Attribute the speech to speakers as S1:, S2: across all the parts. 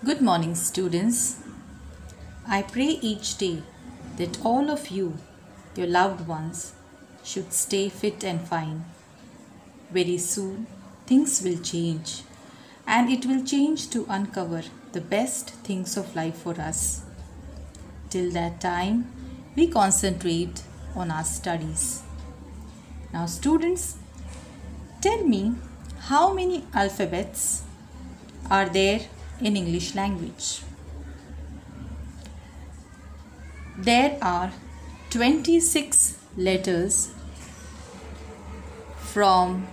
S1: Good morning, students. I pray each day that all of you, your loved ones, should stay fit and fine. Very soon, things will change, and it will change to uncover the best things of life for us. Till that time, we concentrate on our studies. Now, students, tell me how many alphabets are there in English language? There are 26 letters from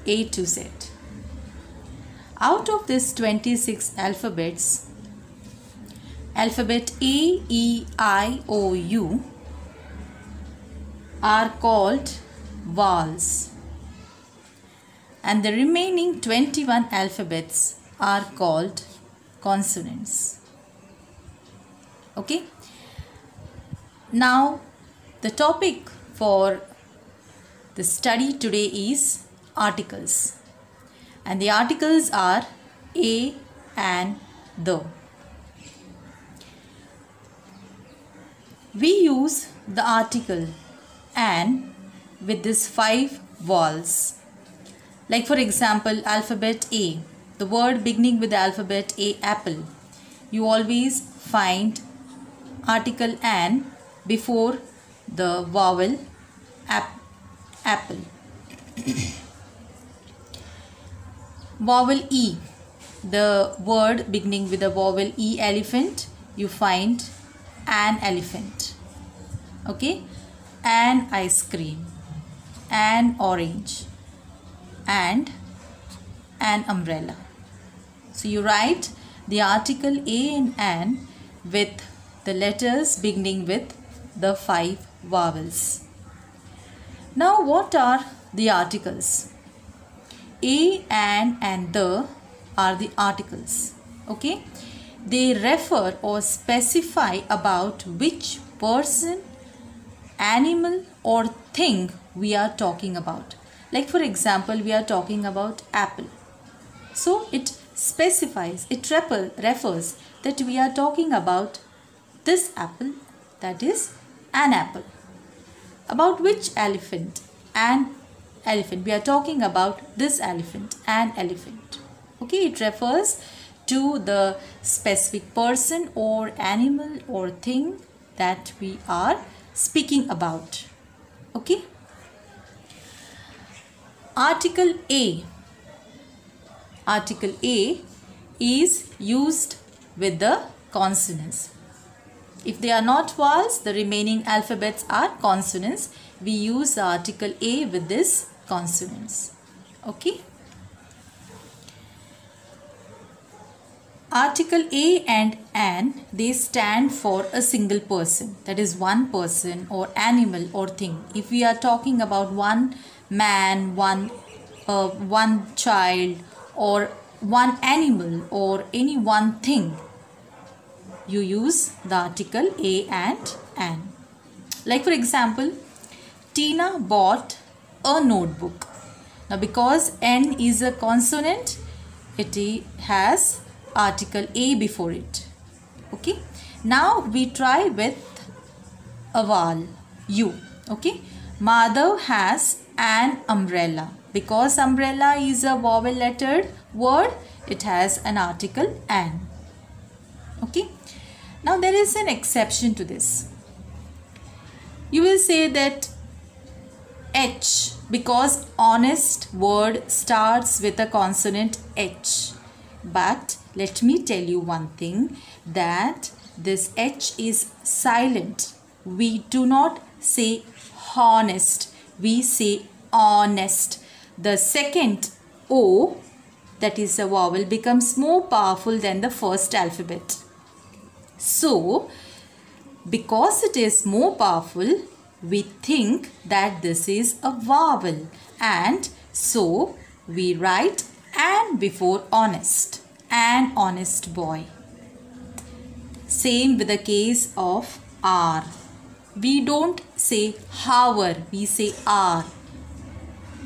S1: A to Z. Out of these 26 alphabets, alphabet A, E, I, O, U are called vowels, and the remaining 21 alphabets are called consonants. Okay? Now, the topic for the study today is articles, and the articles are a and the. We use the article and with these 5 vowels. Like for example, alphabet A, the word beginning with the alphabet A, apple. You always find article an before the vowel apple. Vowel E, the word beginning with the vowel E, elephant. You find an elephant. Okay, an ice cream, an orange, and an umbrella. So you write the article A in an with the letters beginning with the 5 vowels. Now, what are the articles? A, an, and the are the articles. Okay, they refer or specify about which person, animal, or thing we are talking about. Like for example, we are talking about apple. So it specifies, it refers that we are talking about this apple, that is an apple. About which elephant? An elephant. We are talking about this elephant, an elephant. Okay, it refers to the specific person or animal or thing that we are speaking about. Okay. Article A. Article A is used with the consonants. If they are not vowels, the remaining alphabets are consonants. We use the article A with this consonants. Okay. Article A and an, they stand for a single person. That is one person or animal or thing. If we are talking about one man, one child, or one animal, or any one thing, you use the article A and an. Like for example, Tina bought a notebook. Now because N is a consonant, it has article A before it. Okay. Now we try with a vowel U. Okay. Madhav has an umbrella. Because umbrella is a vowel lettered word, it has an article an. Okay. Now there is an exception to this. You will say that H, because honest word starts with a consonant H. But let me tell you one thing, that this H is silent. We do not say honest, we say honest. The second O, that is a vowel, becomes more powerful than the first alphabet. So, because it is more powerful, we think that this is a vowel, and so we write an before honest, an honest boy. Same with the case of R. We don't say hour, we say R.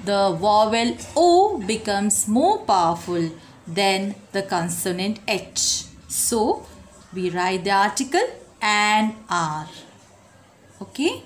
S1: The vowel O becomes more powerful then the consonant H. So we write the article and are. Okay.